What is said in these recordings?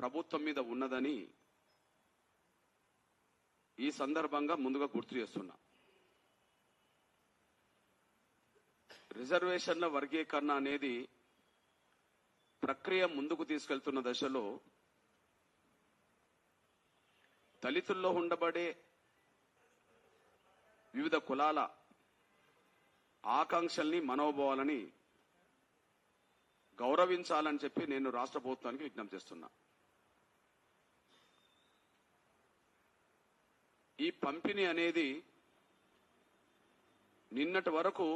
ప్రభుత్వం మీద ఉన్నదని ఈ సందర్భంగా ముందుగా గుర్తు చేస్తున్నా. రిజర్వేషన్ల వర్గీకరణ అనేది ప్రక్రియ ముందుకు తీసుకెళ్తున్న దశలో దళితుల్లో ఉండబడే వివిధ కులాల ఆకాంక్షల్ని మనోభావాలని గౌరవించాలని చెప్పి నేను రాష్ట్ర ప్రభుత్వానికి విజ్ఞప్తి చేస్తున్నా. ఈ పంపిణీ అనేది నిన్నటి వరకు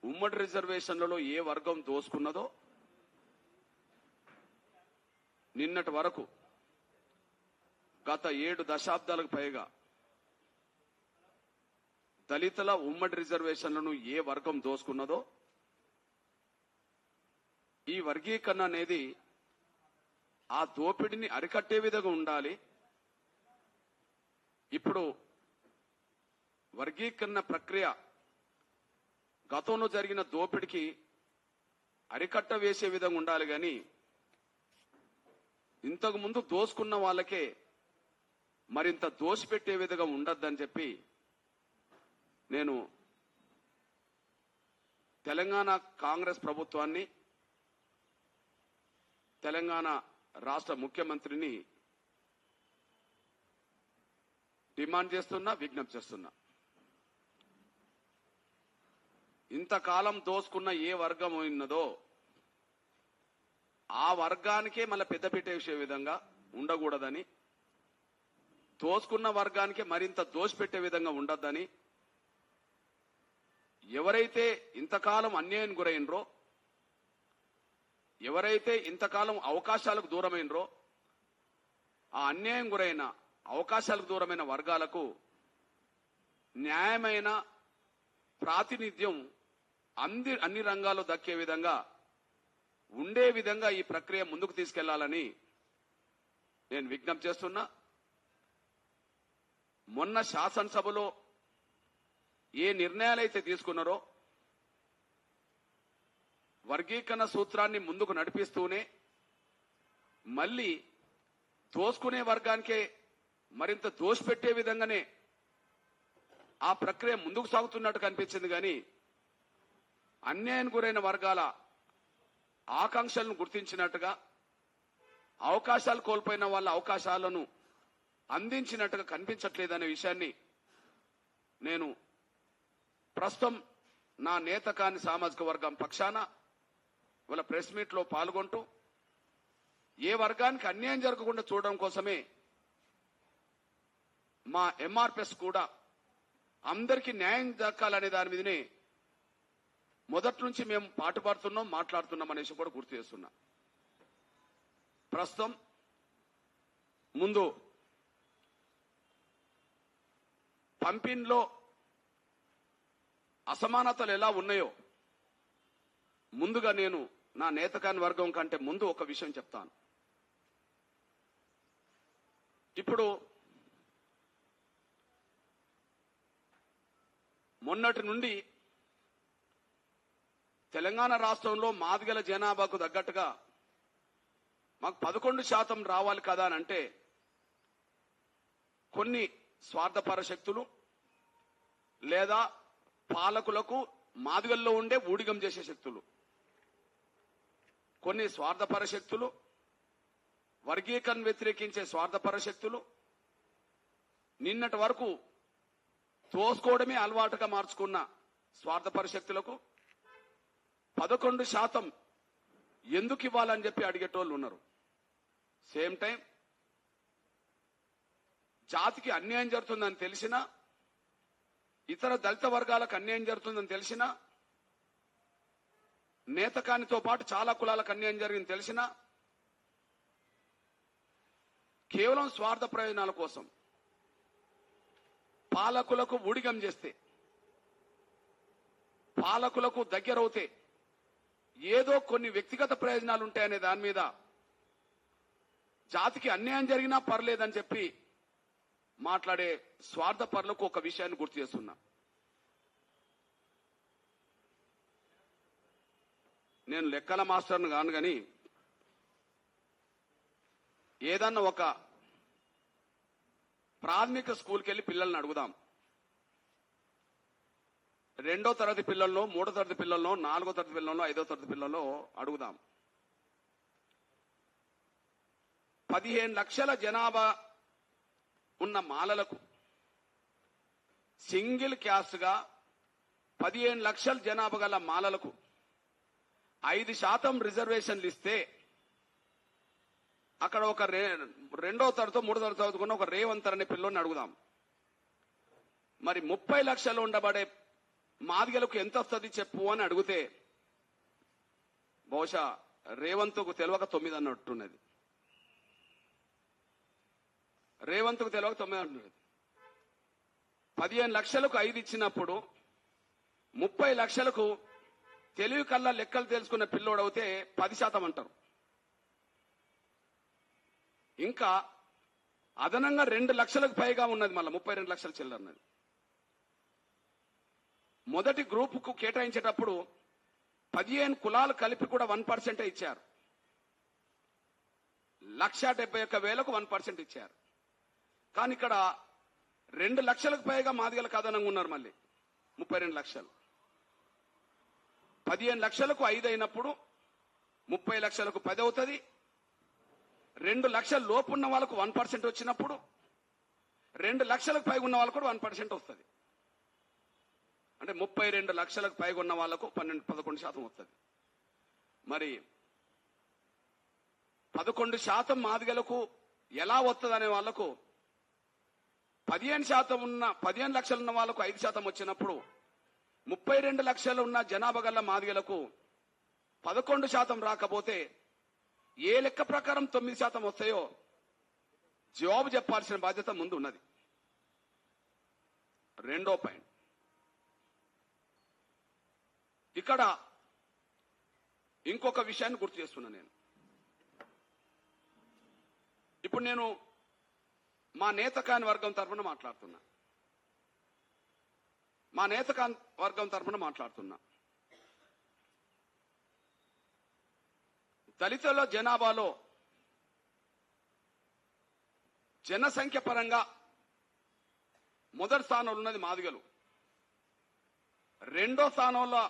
ఉమ్మడి రిజర్వేషన్లలో ఏ వర్గం దోసుకున్నదో నిన్నటి వరకు గత 7 దశాబ్దాలకు పైగా దళితుల ఉమ్మడి రిజర్వేషన్లను ఏ వర్గం దోసుకున్నదో ఈ వర్గీకరణ అనేది ఆ దోపిడిని అరికట్టే విధంగా ఉండాలి. ఇప్పుడు వర్గీకరణ ప్రక్రియ గతంలో జరిగిన దోపిడికి అరికట్ట వేసే విధంగా ఉండాలి గాని ఇంతకు ముందు దోసుకున్న వాళ్ళకే మరింత దోసిపెట్టే విధంగా ఉండొద్దని చెప్పి నేను తెలంగాణ కాంగ్రెస్ ప్రభుత్వాన్ని, తెలంగాణ రాష్ట్ర ముఖ్యమంత్రిని డిమాండ్ చేస్తున్నా, విజ్ఞప్తి చేస్తున్నా. ఇంతకాలం దోసుకున్న ఏ వర్గం ఉన్నదో ఆ వర్గానికే మళ్ళీ పెద్దపీట వేసే విధంగా ఉండకూడదని, దోసుకున్న వర్గానికే మరింత దోసిపెట్టే విధంగా ఉండొద్దని, ఎవరైతే ఇంతకాలం అన్యాయం గురైనరో, ఎవరైతే ఇంతకాలం అవకాశాలకు దూరమైనరో ఆ అన్యాయం గురైన అవకాశాలకు దూరమైన వర్గాలకు న్యాయమైన ప్రాతినిధ్యం అన్ని రంగాల్లో దక్కే విధంగా ఉండే విధంగా ఈ ప్రక్రియ ముందుకు తీసుకెళ్లాలని నేను విజ్ఞప్తి చేస్తున్నా. మొన్న శాసనసభలో ఏ నిర్ణయాలైతే తీసుకున్నారో వర్గీకరణ సూత్రాన్ని ముందుకు నడిపిస్తూనే మళ్లీ దోసుకునే వర్గానికే మరింత దోసిపెట్టే విధంగానే ఆ ప్రక్రియ ముందుకు సాగుతున్నట్టు కనిపించింది. కానీ అన్యాయం గురైన వర్గాల ఆకాంక్షలను గుర్తించినట్టుగా, అవకాశాలు కోల్పోయిన వాళ్ళ అవకాశాలను అందించినట్టుగా కనిపించట్లేదనే విషయాన్ని నేను ప్రస్తుతం నా నేత కాని సామాజిక వర్గం పక్షాన వాళ్ళ ప్రెస్ మీట్ లో పాల్గొంటూ ఏ వర్గానికి అన్యాయం జరగకుండా చూడడం కోసమే మా ఎంఆర్పిఎస్ కూడా అందరికీ న్యాయం దక్కాలనే దాని మీదనే మొదటి నుంచి మేము పాటుపడుతున్నాం, మాట్లాడుతున్నాం అనేసి కూడా గుర్తు చేస్తున్నా. ప్రస్తుతం ముందు పంపిణీలో అసమానతలు ఎలా ఉన్నాయో ముందుగా నేను నా నేతకాని వర్గం కంటే ముందు ఒక విషయం చెప్తాను. ఇప్పుడు మొన్నటి నుండి తెలంగాణ రాష్ట్రంలో మాదిగల జనాభాకు తగ్గట్టుగా మాకు 11% రావాలి కదా అని అంటే కొన్ని స్వార్థపర శక్తులు లేదా పాలకులకు మాదిగల్లో ఉండే ఊడిగం చేసే శక్తులు, కొన్ని స్వార్థపర శక్తులు, వర్గీకరణ వ్యతిరేకించే స్వార్థపర శక్తులు నిన్నటి వరకు తోసుకోవడమే అలవాటుగా మార్చుకున్న స్వార్థపర శక్తులకు 11% ఎందుకు ఇవ్వాలని చెప్పి అడిగేటోళ్ళు ఉన్నారు. సేమ్ టైం జాతికి అన్యాయం జరుగుతుందని తెలిసినా, ఇతర దళిత వర్గాలకు అన్యాయం జరుగుతుందని తెలిసినా, నేతకానితో పాటు చాలా కులాలకు అన్యాయం జరిగిందని తెలిసినా కేవలం స్వార్థ ప్రయోజనాల కోసం పాలకులకు ఊడిగం చేస్తే, పాలకులకు దగ్గరవుతే ఏదో కొన్ని వ్యక్తిగత ప్రయోజనాలు ఉంటాయనే దాని మీద జాతికి అన్యాయం జరిగినా పర్లేదని చెప్పి మాట్లాడే స్వార్థపరులకు ఒక విషయాన్ని గుర్తు చేస్తున్నా. నేను లెక్కల మాస్టర్ను కాను, కానీ ఏదన్నా ఒక ప్రాథమిక స్కూల్కి వెళ్ళి పిల్లల్ని అడుగుదాం. 2వ తరగతి పిల్లల్లో, 3వ తరగతి పిల్లల్లో, 4వ తరగతి పిల్లల్లో, 5వ తరగతి పిల్లల్లో అడుగుదాం. 15 లక్షల జనాభా ఉన్న మాలలకు సింగిల్ క్యాస్ట్ గా 15 లక్షల జనాభా గల మాలలకు 5% రిజర్వేషన్లు ఇస్తే అక్కడ ఒక 2వ తరగతి 3వ తరగతి చదువుకున్న ఒక రేవంత్ అనే పిల్లోని అడుగుదాం. మరి 30 లక్షలు ఉండబడే మాదిగలకు ఎంత వస్తుంది చెప్పు అని అడిగితే బహుశా రేవంత్కు తెలియక 9 అన్నట్టున్నది. రేవంత్కు తెలియక 9 అంటున్నది. 15 లక్షలకు 5 ఇచ్చినప్పుడు 30 లక్షలకు తెలివి కల్లా లెక్కలు తెలుసుకున్న పిల్లోడు అవుతే 10% అంటారు. ఇంకా అదనంగా 2 లక్షలకు పైగా ఉన్నది, మళ్ళీ 32 లక్షల చిల్లరన్నది. మొదటి గ్రూపుకు కేటాయించేటప్పుడు 15 కులాలు కలిపి కూడా 1% ఇచ్చారు. 1,71,000కు 1% ఇచ్చారు. కానీ ఇక్కడ 2 లక్షలకు పైగా మాదిగలకు అదనంగా ఉన్నారు. మళ్ళీ 32 లక్షలు. 15 లక్షలకు 5 అయినప్పుడు 30 లక్షలకు 10 అవుతుంది. 2 లక్షల లోపు ఉన్న వాళ్ళకు 1% వచ్చినప్పుడు 2 లక్షలకు పైగా ఉన్న వాళ్ళకు కూడా 1% వస్తుంది. అంటే 32 లక్షలకు పైగా ఉన్న వాళ్లకు 11% వస్తుంది. మరి 11% మాదిగలకు ఎలా వస్తుంది అనే వాళ్లకు 15 లక్షలు ఉన్న వాళ్లకు 5% వచ్చినప్పుడు 32 లక్షలు ఉన్న జనాభా గల మాదిగలకు 11% రాకపోతే ఏ లెక్క ప్రకారం 9% వస్తాయో జవాబు చెప్పాల్సిన బాధ్యత ముందు ఉన్నది. రెండో పాయింట్, ఇక్కడ ఇంకొక విషయాన్ని గుర్తు చేస్తున్నా. ఇప్పుడు నేను మా నేతకాని వర్గం తరఫున మాట్లాడుతున్నా. దళితుల జనాభాలో జనసంఖ్య పరంగా మొదటి స్థానంలో ఉన్నది మాదిగలు, 2వ స్థానంలో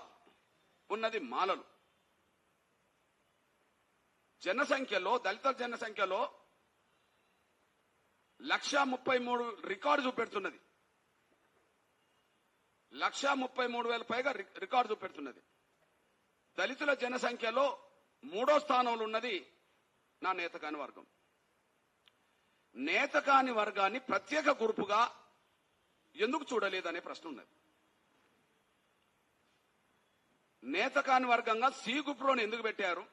ఉన్నది మాలలు. జనసంఖ్యలో, దళిత జనసంఖ్యలో 1,33,000 రికార్డు చూపెడుతున్నది. 1,33,000 పైగా రికార్డు చూపెడుతున్నది. దళితుల జనసంఖ్యలో 3వ స్థానంలో ఉన్నది నా నేతకాని వర్గం. నేతకాని వర్గాన్ని ప్రత్యేక గ్రూపుగా ఎందుకు చూడలేదనే ప్రశ్న ఉన్నది. నేతకాని వర్గంగా సి గ్రూప్ లోని ఎందుకు పెట్టారు?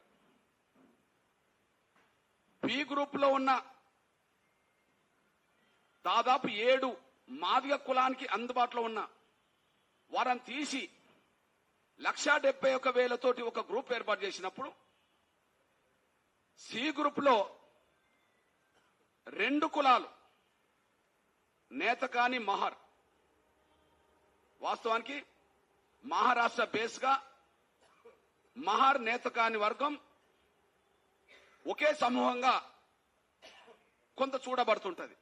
బి గ్రూప్ లో ఉన్న దాదాపు 7 మాదిగ కులానికి అందుబాటులో ఉన్న వారిని తీసి 1,71,000 తోటి ఒక గ్రూప్ ఏర్పాటు చేసినప్పుడు సి గ్రూప్ లో 2 కులాలు నేతకాని, మహర్, వాస్తవానికి మహారాష్ట్ర బేస్ గా మహర్ నేతకాని వర్గం ఒకే సమూహంగా కొంత చూడబడుతుంటది.